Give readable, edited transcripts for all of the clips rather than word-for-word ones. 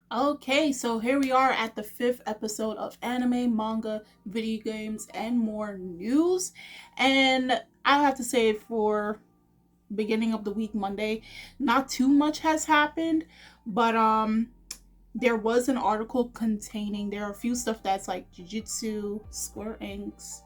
Okay, so here we are at the fifth episode of anime, manga, video games, and more news. And I have to say, for beginning of the week, Monday, not too much has happened, but there was an article containing there are a few stuff that's like Jujutsu, Square Enix,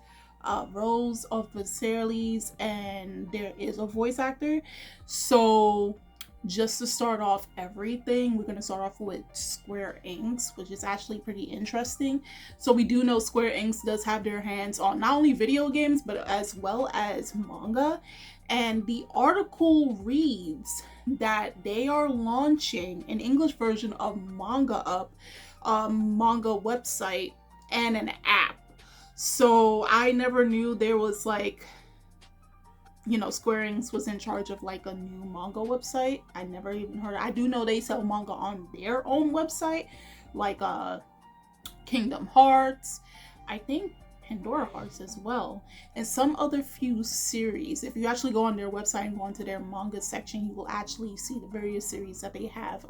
Rose of Versailles, and there is a voice actor. So just to start off everything, we're going to start off with Square Enix, which is actually pretty interesting. So we do know Square Enix does have their hands on not only video games but as well as manga. And the article reads that they are launching an English version of Manga Up, a manga website, and an app. So I never knew there was Square Enix was in charge of like a new manga website. I never even heard. I do know they sell manga on their own website, like Kingdom Hearts. I think Pandora Hearts as well, and some other few series. If you actually go on their website and go into their manga section, you will actually see the various series that they have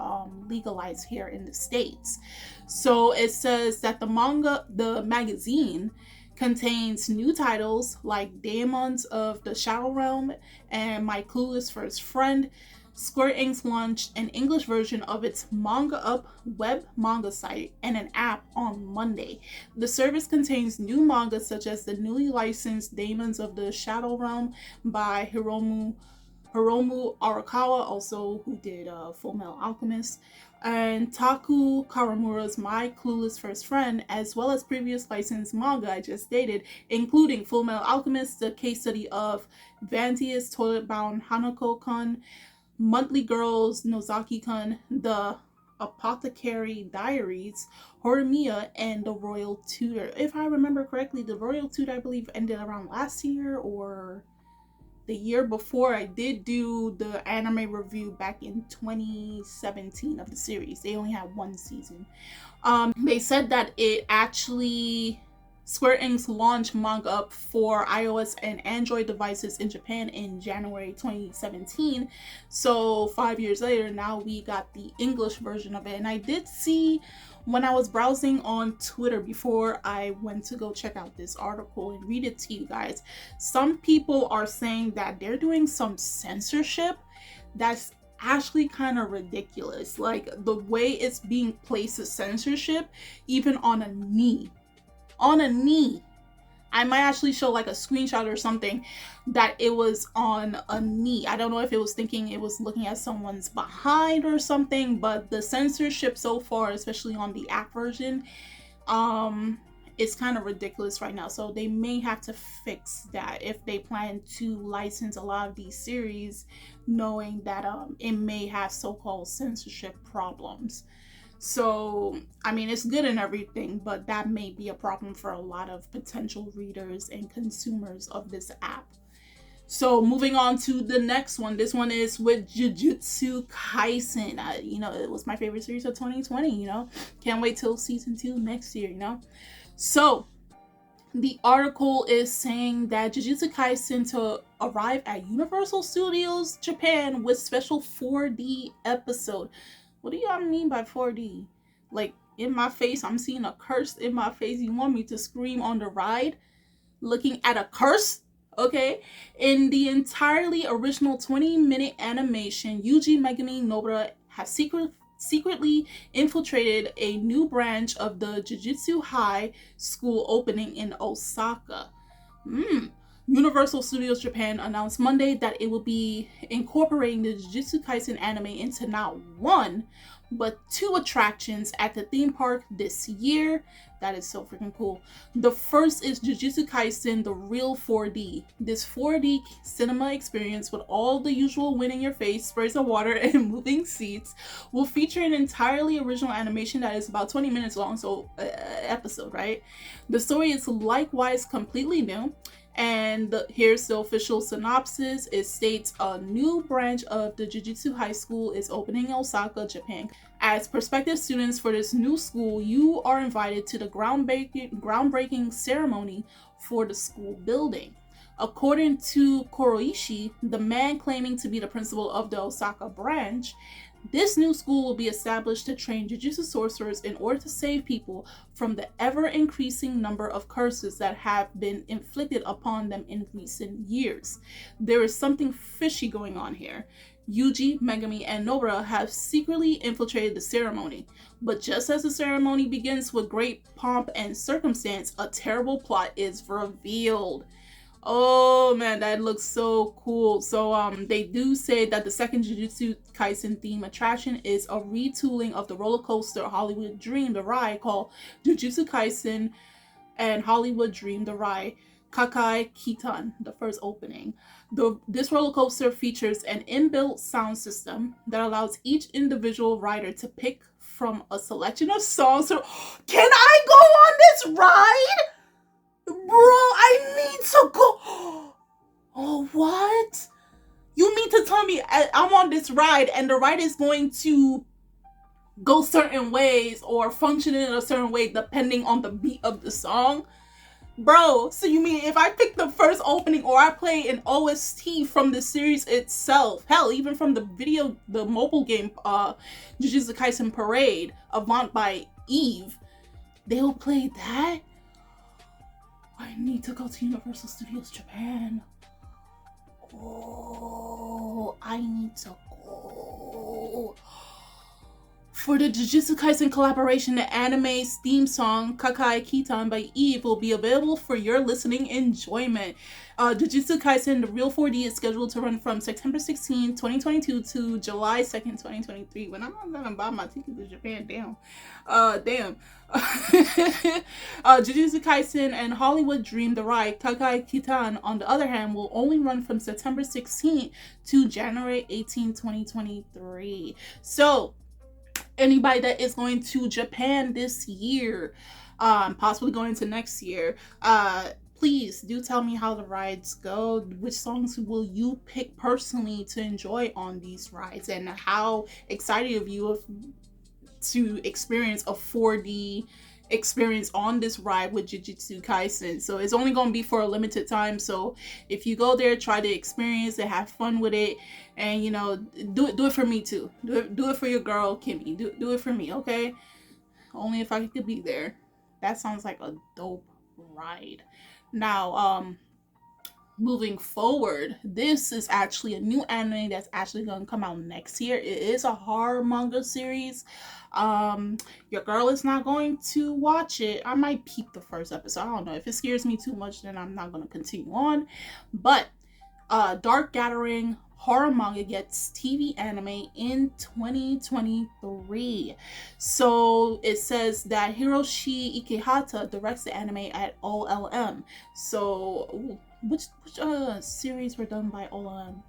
legalized here in the States. So it says that the magazine contains new titles like Demons of the Shadow Realm and My Clueless First Friend. Square Enix launched an English version of its Manga Up web manga site and an app on Monday. The service contains new manga such as the newly licensed Demons of the Shadow Realm by Hiromu Arakawa, also who did Full Metal Alchemist, and Taku Karamura's My Clueless First Friend, as well as previous licensed manga I just stated, including Full Metal Alchemist, the case study of Vantius Toilet Bound Hanako-kun, Monthly Girls Nozaki-kun, the Apothecary Diaries, Horimiya, and the Royal Tutor. If I remember correctly, the Royal Tutor I believe ended around last year or the year before. I did do the anime review back in 2017 of the series. They only had one season. They said that it actually Square Enix launched Manga Up for iOS and Android devices in Japan in January 2017. So 5 years later, now we got the English version of it. And I did see when I was browsing on Twitter before I went to go check out this article and read it to you guys, some people are saying that they're doing some censorship that's actually kind of ridiculous. Like the way it's being placed as censorship, even on a knee. On a knee. I might actually show like a screenshot or something that it was on a knee. I don't know if it was thinking it was looking at someone's behind or something, but the censorship so far, especially on the app version, it's kind of ridiculous right now. So they may have to fix that if they plan to license a lot of these series, knowing that it may have so-called censorship problems. So, I mean, it's good and everything, but that may be a problem for a lot of potential readers and consumers of this app. So, moving on to the next one. This one is with Jujutsu Kaisen. It was my favorite series of 2020, Can't wait till season 2 next year. So, the article is saying that Jujutsu Kaisen to arrive at Universal Studios Japan with special 4D episode. What do y'all mean by 4D? Like, in my face, I'm seeing a curse in my face. You want me to scream on the ride? Looking at a curse? Okay? In the entirely original 20-minute animation, Yuji Megami Nobara has secretly infiltrated a new branch of the Jujutsu High School opening in Osaka. Universal Studios Japan announced Monday that it will be incorporating the Jujutsu Kaisen anime into not one, but 2 attractions at the theme park this year. That is so freaking cool. The first is Jujutsu Kaisen, the real 4D. This 4D cinema experience with all the usual wind in your face, sprays of water, and moving seats will feature an entirely original animation that is about 20 minutes long, so episode, right? The story is likewise completely new. And here's the official synopsis. It states a new branch of the Jujutsu High School is opening in Osaka, Japan. As prospective students for this new school, you are invited to the groundbreaking ceremony for the school building. According to Kuroishi, the man claiming to be the principal of the Osaka branch, This new school will be established to train Jujutsu sorcerers in order to save people from the ever-increasing number of curses that have been inflicted upon them in recent years. There is something fishy going on here. Yuji, Megami, and Nobara have secretly infiltrated the ceremony. But just as the ceremony begins with great pomp and circumstance, a terrible plot is revealed. Oh man, that looks so cool. So they do say that the second Jujutsu Kaisen theme attraction is a retooling of the roller coaster Hollywood Dream, the ride called Jujutsu Kaisen and Hollywood Dream, the ride Kakai Kitan, the first opening. This roller coaster features an inbuilt sound system that allows each individual rider to pick from a selection of songs. So, can I go on this ride? Bro, I need to go. Oh, what? You mean to tell me I'm on this ride and the ride is going to go certain ways or function in a certain way depending on the beat of the song? Bro, so you mean if I pick the first opening or I play an OST from the series itself, hell, even from the mobile game, Jujutsu Kaisen Parade, Avant by Eve, they'll play that? I need to go to Universal Studios Japan. Oh, I need to go. For the Jujutsu Kaisen collaboration, the anime's theme song, Kakai Kitan by Eve, will be available for your listening enjoyment. Jujutsu Kaisen, the real 4D, is scheduled to run from September 16, 2022 to July 2nd, 2023. When I'm not gonna buy my ticket to Japan, damn. Jujutsu Kaisen and Hollywood Dream, the ride, Kakai Kitan, on the other hand, will only run from September 16 to January 18, 2023. So, anybody that is going to Japan this year, possibly going to next year, please do tell me how the rides go. Which songs will you pick personally to enjoy on these rides, and how excited are you to experience a 4D experience on this ride with Jujutsu Kaisen. So it's only going to be for a limited time, so if you go there, try to experience it, have fun with it, and you know, do it for me too. Do it for your girl Kimmy. Do it for me, okay? Only if I could be there. That sounds like a dope ride. Now, moving forward, this is actually a new anime that's actually going to come out next year. It is a horror manga series. Your girl is not going to watch it. I might peep the first episode. I don't know. If it scares me too much, then I'm not going to continue on. But Dark Gathering horror manga gets TV anime in 2023. So it says that Hiroshi Ikehata directs the anime at OLM. So which series were done by OLM?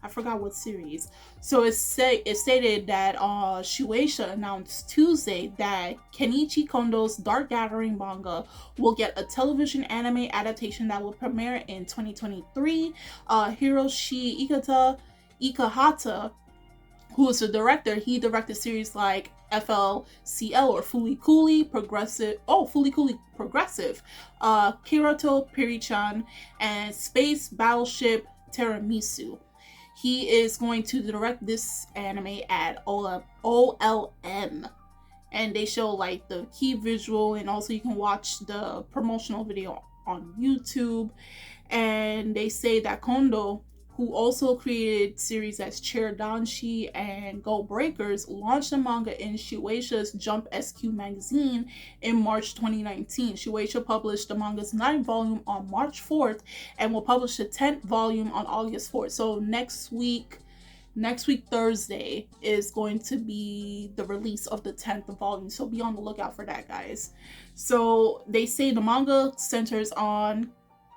I forgot what series. So it stated that Shueisha announced Tuesday that Kenichi Kondo's Dark Gathering manga will get a television anime adaptation that will premiere in 2023. Hiroshi Ikehata, who is the director, he directed series like FLCL or Fooly Cooly Progressive, Kirato Piri-chan, and Space Battleship Teramisu. He is going to direct this anime at OLM. And they show like the key visual, and also you can watch the promotional video on YouTube. And they say that Kondo, who also created series as Chair Danshi and Go Breakers, launched the manga in Shueisha's Jump SQ magazine in March 2019. Shueisha published the manga's 9th volume on March 4th and will publish the 10th volume on August 4th. So next week Thursday is going to be the release of the 10th volume. So be on the lookout for that, guys. So they say the manga centers on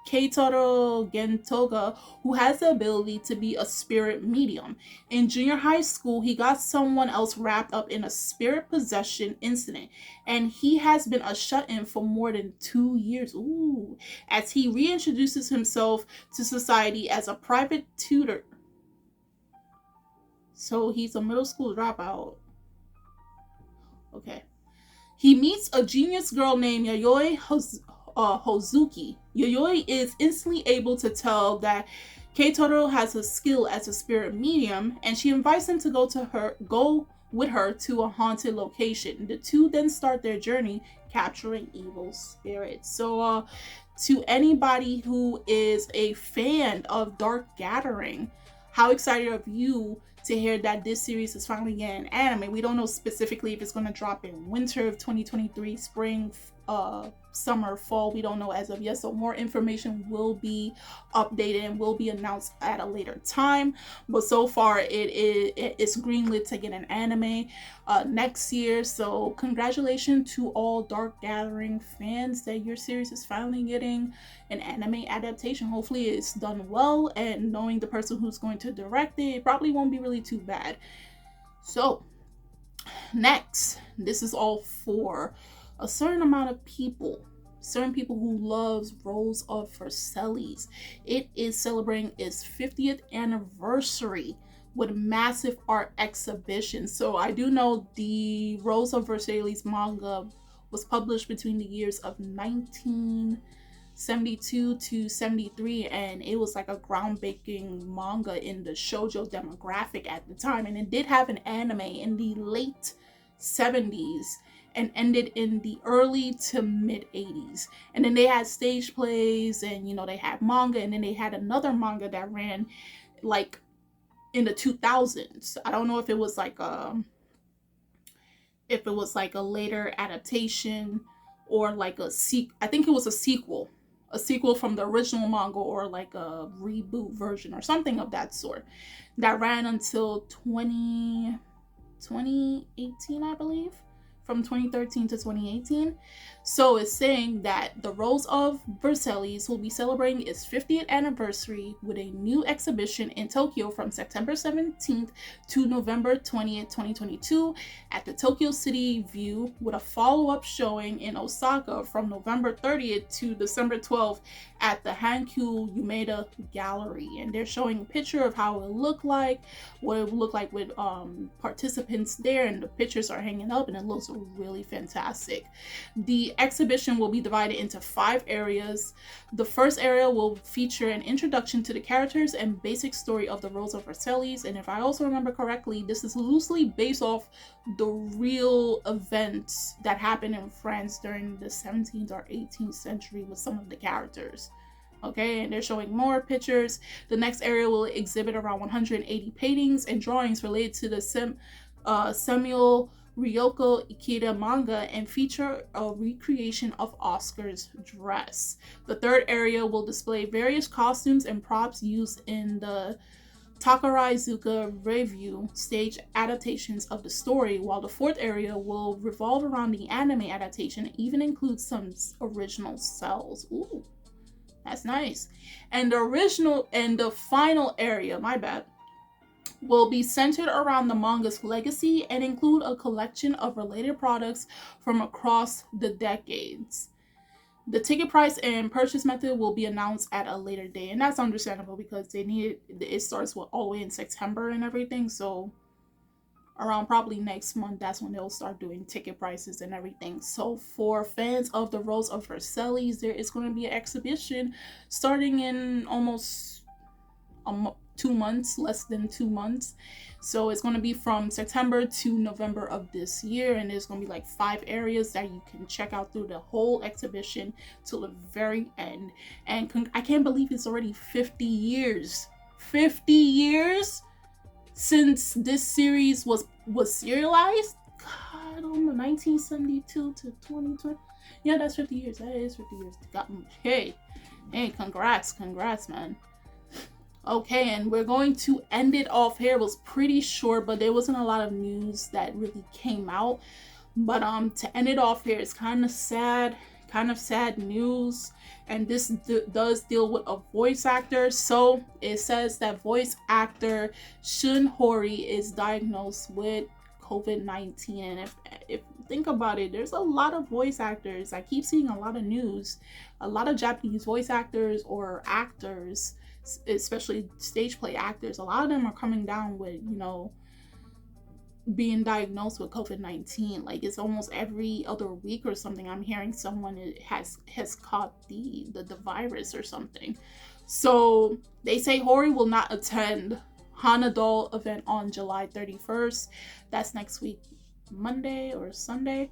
Keitaro Gentoga, who has the ability to be a spirit medium. In junior high school, he got someone else wrapped up in a spirit possession incident, and he has been a shut-in for more than 2 years. Ooh, as he reintroduces himself to society as a private tutor. So he's a middle school dropout. Okay. He meets a genius girl named Yayoi Hozuki. Yayoi is instantly able to tell that Kei Totoro has a skill as a spirit medium, and she invites him to go with her to a haunted location. The two then start their journey capturing evil spirits. So, to anybody who is a fan of Dark Gathering, how excited are you to hear that this series is finally getting anime? We don't know specifically if it's going to drop in winter of 2023, spring, summer, fall. We don't know as of yet, so more information will be updated and will be announced at a later time. But so far it's greenlit to get an anime next year. So congratulations to all Dark Gathering fans that your series is finally getting an anime adaptation. Hopefully it's done well, and knowing the person who's going to direct it, it probably won't be really too bad. So next, this is all for a certain amount of people, certain people who loves Rose of Versailles. It is celebrating its 50th anniversary with massive art exhibitions. So I do know the Rose of Versailles manga was published between the years of 1972 to 73, and it was like a groundbreaking manga in the shoujo demographic at the time, and it did have an anime in the late 70s and ended in the early to mid 80s. And then they had stage plays, and they had manga, and then they had another manga that ran like in the 2000s. I don't know if it was like a later adaptation or like a I think it was a sequel from the original manga, or like a reboot version or something of that sort, that ran until 2018, I believe, from 2013 to 2018. So it's saying that the Rose of Versailles will be celebrating its 50th anniversary with a new exhibition in Tokyo from September 17th to November 20th, 2022 at the Tokyo City View, with a follow-up showing in Osaka from November 30th to December 12th at the Hankyu Umeda Gallery. And they're showing a picture of how it would look like, what it would look like with participants there, and the pictures are hanging up, and it looks really fantastic. The exhibition will be divided into 5 areas. The first area will feature an introduction to the characters and basic story of the Rose of Versailles, and if I also remember correctly, this is loosely based off the real events that happened in France during the 17th or 18th century with some of the characters. Okay, and they're showing more pictures. The next area will exhibit around 180 paintings and drawings related to the Samuel Ryoko Ikeda manga, and feature a recreation of Oscar's dress. The third area will display various costumes and props used in the Takaraizuka review stage adaptations of the story, while the fourth area will revolve around the anime adaptation and even include some original cells. Ooh, that's nice. And the final area, will be centered around the manga's legacy and include a collection of related products from across the decades. The ticket price and purchase method will be announced at a later date, and that's understandable because it starts all the way in September and everything, so around probably next month, that's when they'll start doing ticket prices and everything. So for fans of the Rose of Versailles, there is going to be an exhibition starting in almost 2 months, less than 2 months. So it's going to be from September to November of this year, and there's going to be like 5 areas that you can check out through the whole exhibition till the very end. And I can't believe it's already 50 years since this series was serialized. God, 1972 to 2020. Yeah, that's 50 years. That is 50 years. Hey, congrats, man. Okay, and we're going to end it off here. It was pretty short, but there wasn't a lot of news that really came out. But to end it off here, it's kind of sad news, and this does deal with a voice actor. So it says that voice actor Shun Horie is diagnosed with COVID-19, and if you think about it, there's a lot of voice actors. I keep seeing a lot of news, a lot of Japanese voice actors or actors, especially stage play actors, a lot of them are coming down with, being diagnosed with COVID-19. Like, it's almost every other week or something I'm hearing someone has caught the virus or something. So they say Horie will not attend Hanadol event on July 31st. That's next week, Monday or Sunday.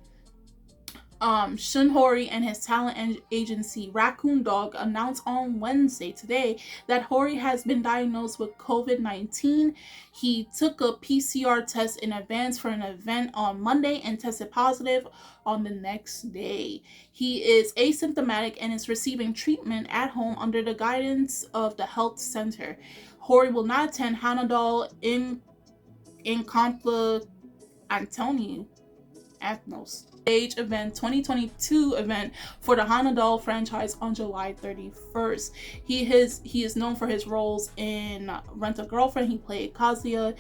Shun Horie and his talent agency Raccoon Dog announced on Wednesday today that Horie has been diagnosed with COVID-19. He took a PCR test in advance for an event on Monday and tested positive on the next day. He is asymptomatic and is receiving treatment at home under the guidance of the health center. Horie will not attend Hanadol in Compla Antonio Ethnos stage event 2022 event for the Hanadol franchise on July 31st. He is known for his roles in Rent a Girlfriend. He played Kazuya.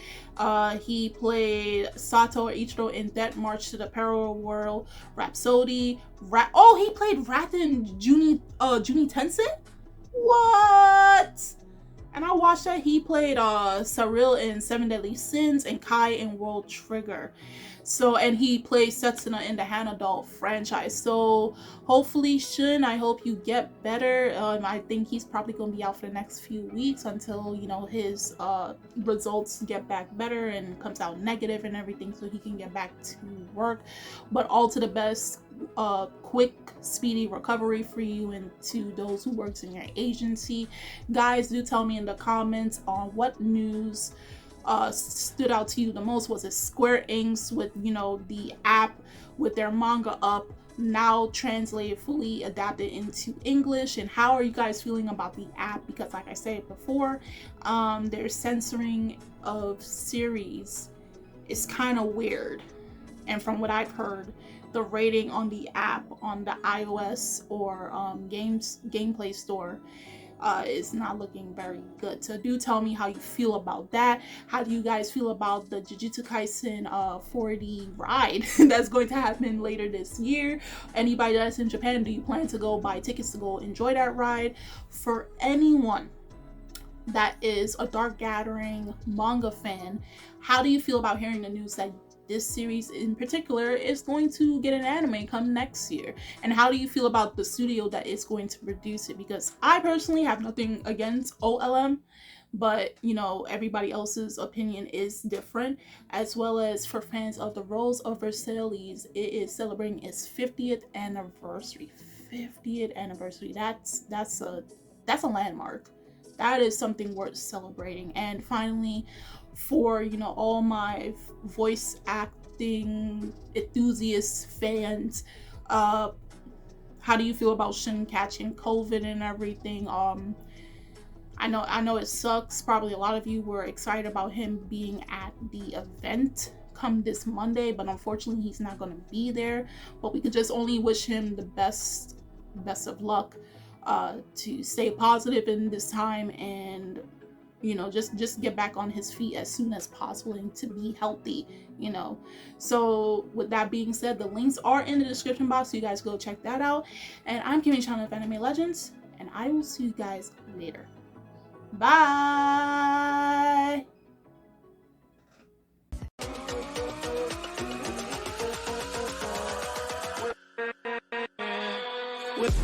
He played Sato or Ichiro in Death March to the Parallel World, Rhapsody. He played Wrath in Juni Tensei? What? And I watched that. He played Cyril in Seven Deadly Sins and Kai in World Trigger. So, and he plays Setsuna in the Hanadol franchise. So hopefully, Shun, I hope you get better. I think he's probably going to be out for the next few weeks until, you know, his results get back better and comes out negative and everything, so he can get back to work. But all to the best, quick, speedy recovery for you and to those who works in your agency. Guys, do tell me in the comments on what news stood out to you the most. Was it Square Enix with, you know, the app with their manga up now translated, fully adapted into English? And how are you guys feeling about the app? Because like I said before, their censoring of series is kind of weird, and from what I've heard, the rating on the app on the iOS or gameplay store is not looking very good. So do tell me how you feel about that. How do you guys feel about the Jujutsu Kaisen 4D ride that's going to happen later this year? Anybody that's in Japan, do you plan to go buy tickets to go enjoy that ride? For anyone that is a Dark Gathering manga fan, how do you feel about hearing the news that this series in particular is going to get an anime come next year? And how do you feel about the studio that is going to produce it? Because I personally have nothing against OLM, but you know, everybody else's opinion is different. As well as for fans of the Rose of Versailles, it is celebrating its 50th anniversary. 50th anniversary. That's a landmark. That is something worth celebrating. And finally, for, you know, all my voice acting enthusiast fans, how do you feel about Shun catching COVID and everything? I know it sucks. Probably a lot of you were excited about him being at the event come this Monday, but unfortunately he's not going to be there. But we could just only wish him the best of luck to stay positive in this time, and you know, just get back on his feet as soon as possible and to be healthy, you know. So with that being said, the links are in the description box, so you guys go check that out. And I'm Kimmy, channel of Anime Legends, and I will see you guys later. Bye. With